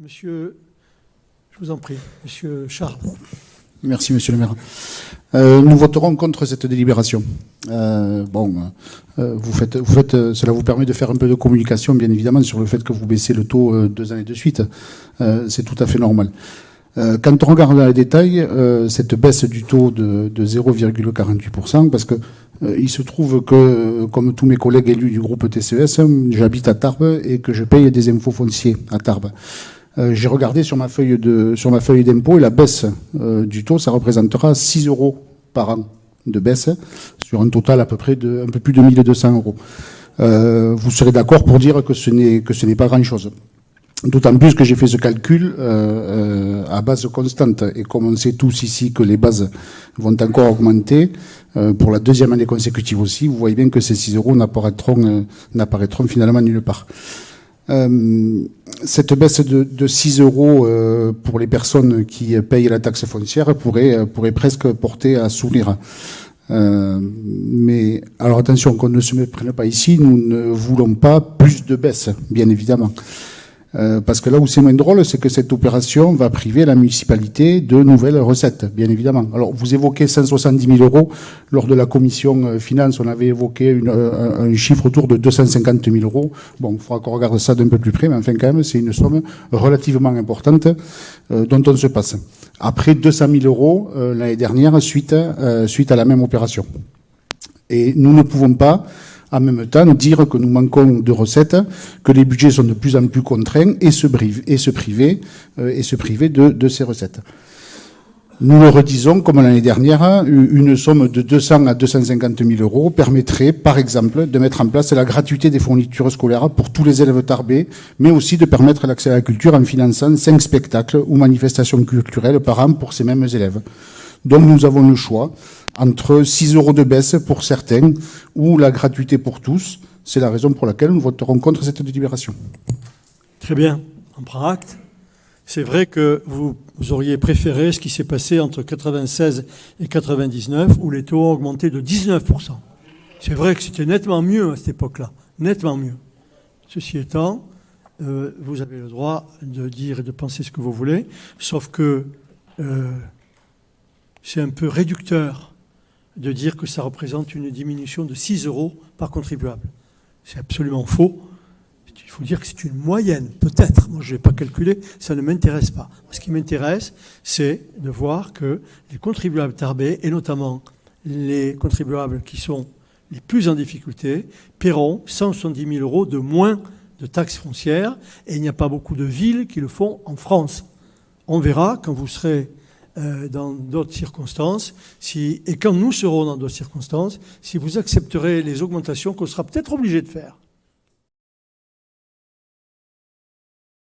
Monsieur, je vous en prie, Monsieur Charles. Merci, Monsieur le maire. Nous voterons contre cette délibération. Cela vous permet de faire un peu de communication, bien évidemment, sur le fait que vous baissez le taux 2 années de suite. C'est tout à fait normal. Quand on regarde dans les détails, cette baisse du taux de 0,48%, parce que il se trouve que, comme tous mes collègues élus du groupe TCES, j'habite à Tarbes et que je paye des impôts fonciers à Tarbes. J'ai regardé sur ma feuille d'impôt et la baisse du taux, ça représentera 6 euros par an de baisse, sur un total à peu près de un peu plus de 1200 euros. Vous serez d'accord pour dire que ce n'est pas grand-chose. D'autant plus que j'ai fait ce calcul à base constante. Et comme on sait tous ici que les bases vont encore augmenter, pour la 2e année consécutive aussi, vous voyez bien que ces 6 euros n'apparaîtront finalement nulle part. Cette baisse de 6 euros pour les personnes qui payent la taxe foncière pourrait presque porter à sourire. Mais alors attention, qu'on ne se méprenne pas ici, nous ne voulons pas plus de baisse, bien évidemment. Parce que là où c'est moins drôle, c'est que cette opération va priver la municipalité de nouvelles recettes, bien évidemment. Alors, vous évoquez 170 000 euros. Lors de la commission finance, on avait évoqué un chiffre autour de 250 000 euros. Bon, il faudra qu'on regarde ça d'un peu plus près, mais enfin, quand même, c'est une somme relativement importante dont on se passe. Après 200 000 euros l'année dernière, suite à la même opération. Et nous ne pouvons pas en même temps dire que nous manquons de recettes, que les budgets sont de plus en plus contraints et se priver de ces recettes. Nous le redisons, comme l'année dernière, une somme de 200 à 250 000 euros permettrait, par exemple, de mettre en place la gratuité des fournitures scolaires pour tous les élèves tarbais, mais aussi de permettre l'accès à la culture en finançant 5 spectacles ou manifestations culturelles par an pour ces mêmes élèves. Donc nous avons le choix entre 6 euros de baisse pour certains ou la gratuité pour tous. C'est la raison pour laquelle nous voterons contre cette délibération. Très bien, on prend acte. C'est vrai que vous auriez préféré ce qui s'est passé entre 96 et 99, où les taux ont augmenté de 19%. C'est vrai que c'était nettement mieux à cette époque-là, nettement mieux. Ceci étant, vous avez le droit de dire et de penser ce que vous voulez, sauf que c'est un peu réducteur de dire que ça représente une diminution de 6 euros par contribuable. C'est absolument faux. Il faut dire que c'est une moyenne, peut-être. Moi, je n'ai pas calculé, ça ne m'intéresse pas. Ce qui m'intéresse, c'est de voir que les contribuables tarbais, et notamment les contribuables qui sont les plus en difficulté, paieront 170 000 euros de moins de taxes foncières, et il n'y a pas beaucoup de villes qui le font en France. On verra quand vous serez dans d'autres circonstances, et quand nous serons dans d'autres circonstances, si vous accepterez les augmentations qu'on sera peut-être obligé de faire.